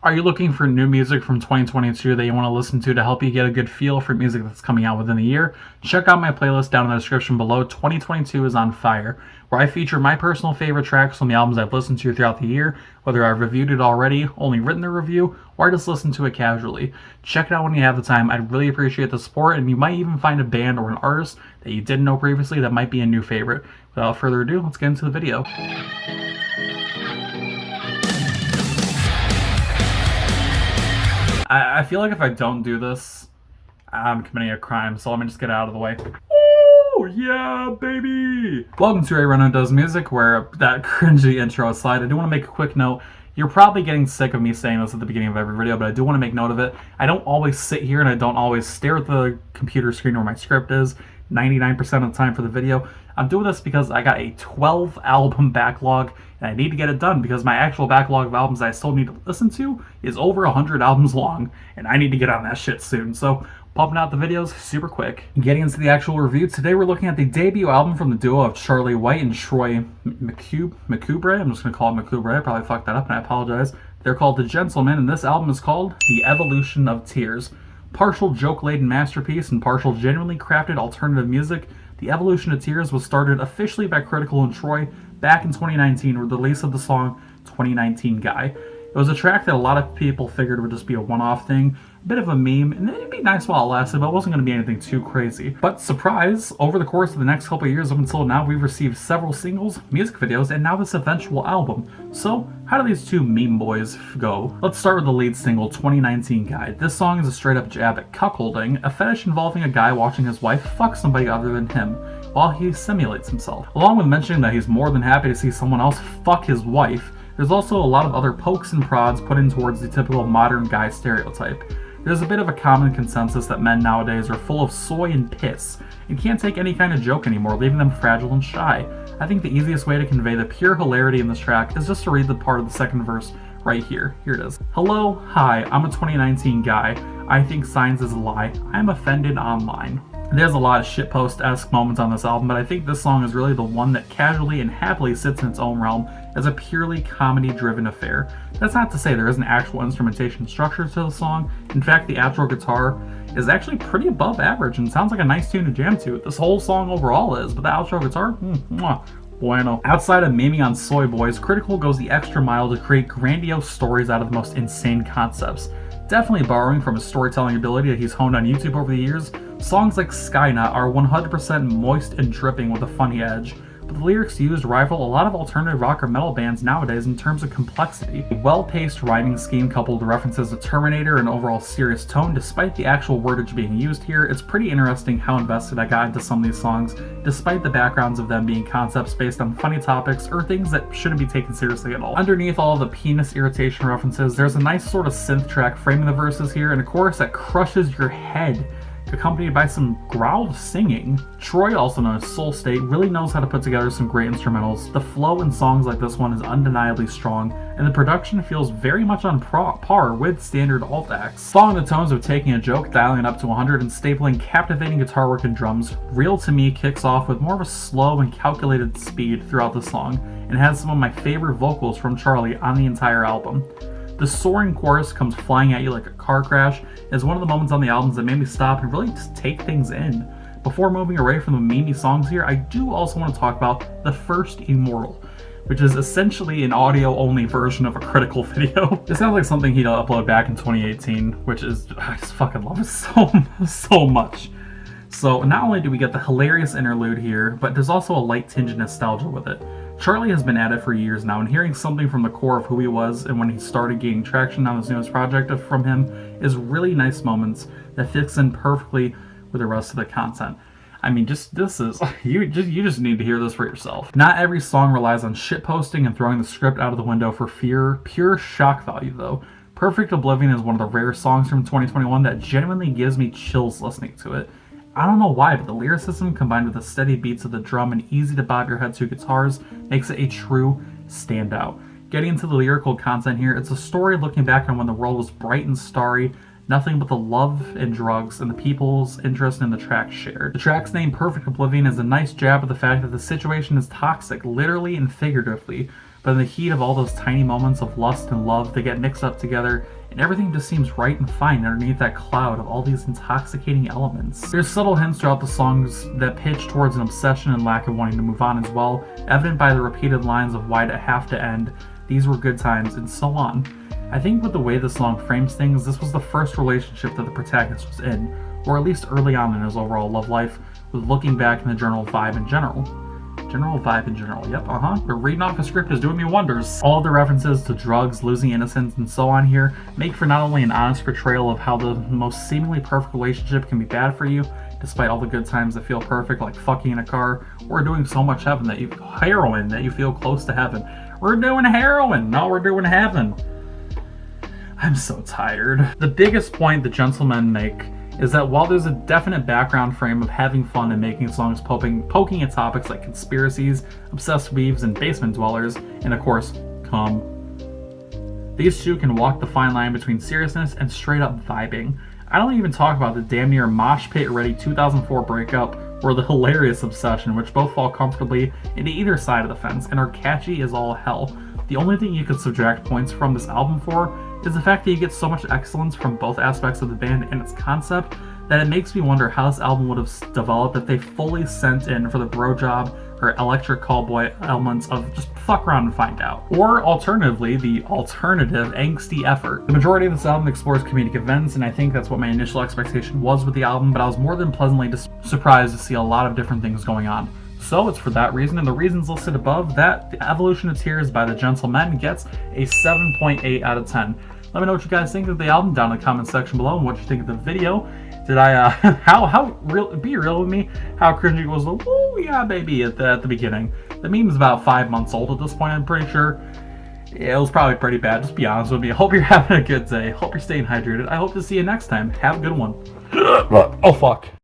Are you looking for new music from 2022 that you want to listen to help you get a good feel for music that's coming out within the year? Check out my playlist down in the description below. 2022 is on fire, where I feature my personal favorite tracks from the albums I've listened to throughout the year, whether I've reviewed it already, only written the review, or just listen to it casually. Check it out when you have the time. I'd really appreciate the support, and you might even find a band or an artist that you didn't know previously that might be a new favorite. Without further ado, let's get into the video. I feel like if I don't do this, I'm committing a crime, so let me just get out of the way. Oh, yeah, baby! Welcome to ReyronuDoesMusic, where that cringy intro aside, I do want to make a quick note. You're probably getting sick of me saying this at the beginning of every video, but I do want to make note of it. I don't always sit here and I don't always stare at the computer screen where my script is 99% of the time for the video. I'm doing this because I got a 12 album backlog and I need to get it done because my actual backlog of albums that I still need to listen to is over 100 albums long and I need to get on that shit soon. So pumping out the videos super quick. Getting into the actual review, today we're looking at the debut album from the duo of Charlie White and Troy McCubre. I'm just going to call it McCubre. I probably fucked that up and I apologize. They're called The Gentlemen, and this album is called The Evolution of Tears. Partial joke-laden masterpiece and partial genuinely crafted alternative music, The Evolution of Tears was started officially by Cradle and Troy back in 2019 with the release of the song 2019 Guy. It was a track that a lot of people figured would just be a one-off thing, a bit of a meme, and it'd be nice while it lasted, but it wasn't going to be anything too crazy. But surprise, over the course of the next couple of years up until now, we've received several singles, music videos, and now this eventual album. So, how do these two meme boys go? Let's start with the lead single, 2019 Guy. This song is a straight-up jab at cuckolding, a fetish involving a guy watching his wife fuck somebody other than him, while he simulates himself. Along with mentioning that he's more than happy to see someone else fuck his wife, there's also a lot of other pokes and prods put in towards the typical modern guy stereotype. There's a bit of a common consensus that men nowadays are full of soy and piss and can't take any kind of joke anymore, leaving them fragile and shy. I think the easiest way to convey the pure hilarity in this track is just to read the part of the second verse right here. Here it is. Hello, hi, I'm a 2019 guy. I think science is a lie. I'm offended online. There's a lot of shitpost-esque moments on this album, but I think this song is really the one that casually and happily sits in its own realm as a purely comedy-driven affair. That's not to say there isn't actual instrumentation structure to the song. In fact, the outro guitar is actually pretty above average and sounds like a nice tune to jam to. This whole song overall is, but the outro guitar, bueno. Outside of memeing on soy boys, Cradle goes the extra mile to create grandiose stories out of the most insane concepts. Definitely borrowing from his storytelling ability that he's honed on YouTube over the years, songs like Skynut are 100% moist and dripping with a funny edge, but the lyrics used rival a lot of alternative rock or metal bands nowadays in terms of complexity. A well-paced rhyming scheme coupled with references to Terminator and overall serious tone despite the actual wordage being used here, it's pretty interesting how invested I got into some of these songs, despite the backgrounds of them being concepts based on funny topics or things that shouldn't be taken seriously at all. Underneath all of the penis irritation references, there's a nice sort of synth track framing the verses here and a chorus that crushes your head, accompanied by some growled singing. Troy, also known as Soul State, really knows how to put together some great instrumentals. The flow in songs like this one is undeniably strong, and the production feels very much on par with standard alt acts. Following the tones of Taking a Joke, dialing it up to 100, and stapling captivating guitar work and drums, Real to Me kicks off with more of a slow and calculated speed throughout the song, and has some of my favorite vocals from Charlie on the entire album. The soaring chorus comes flying at you like a car crash is one of the moments on the albums that made me stop and really just take things in. Before moving away from the memey songs here, I do also want to talk about The First Immortal, which is essentially an audio-only version of a Cradle video. It sounds like something he'd upload back in 2018, which is, I just fucking love it so much. So not only do we get the hilarious interlude here, but there's also a light tinge of nostalgia with it. Charlie has been at it for years now, and hearing something from the core of who he was and when he started gaining traction on his newest project from him is really nice moments that fits in perfectly with the rest of the content. I mean, you just need to hear this for yourself. Not every song relies on shitposting and throwing the script out of the window for pure shock value though. Perfect Oblivion is one of the rare songs from 2021 that genuinely gives me chills listening to it. I don't know why, but the lyricism combined with the steady beats of the drum and easy to bob your head to guitars makes it a true standout. Getting into the lyrical content here, it's a story looking back on when the world was bright and starry, nothing but the love and drugs and the people's interest in the track shared. The track's name, Perfect Oblivion, is a nice jab at the fact that the situation is toxic, literally and figuratively. but in the heat of all those tiny moments of lust and love, they get mixed up together, and everything just seems right and fine underneath that cloud of all these intoxicating elements. There's subtle hints throughout the songs that pitch towards an obsession and lack of wanting to move on as well, evident by the repeated lines of why'd it have to end, these were good times, and so on. I think with the way the song frames things, this was the first relationship that the protagonist was in, or at least early on in his overall love life, with looking back in the general vibe in general. Yep, But reading off a script is doing me wonders. All of the references to drugs, losing innocence, and so on here make for not only an honest portrayal of how the most seemingly perfect relationship can be bad for you, despite all the good times that feel perfect, like fucking in a car, or doing so much heroin that you feel close to heaven. We're doing heroin, no, we're doing heaven. I'm so tired. The biggest point the gentlemen make is that while there's a definite background frame of having fun and making songs poking at topics like conspiracies, obsessed weaves, and basement dwellers, and of course, cum, these two can walk the fine line between seriousness and straight up vibing. I don't even talk about the damn near mosh pit ready 2004 breakup or the hilarious obsession, which both fall comfortably into either side of the fence and are catchy as all hell. The only thing you could subtract points from this album for is the fact that you get so much excellence from both aspects of the band and its concept that it makes me wonder how this album would have developed if they fully sent in for the bro job or electric callboy elements of just fuck around and find out. Or alternatively, the alternative angsty effort. The majority of this album explores comedic events, and I think that's what my initial expectation was with the album, but I was more than pleasantly surprised to see a lot of different things going on. So it's for that reason, and the reasons listed above, that The Evolution of Tears by the Gentlemen gets a 7.8 out of 10. Let me know what you guys think of the album down in the comment section below, and what you think of the video. Did I, be real with me, how cringy was the, oh yeah baby at the beginning. The meme is about 5 months old at this point, I'm pretty sure. Yeah, it was probably pretty bad, just be honest with me. I hope you're having a good day. Hope you're staying hydrated. I hope to see you next time. Have a good one. Oh fuck.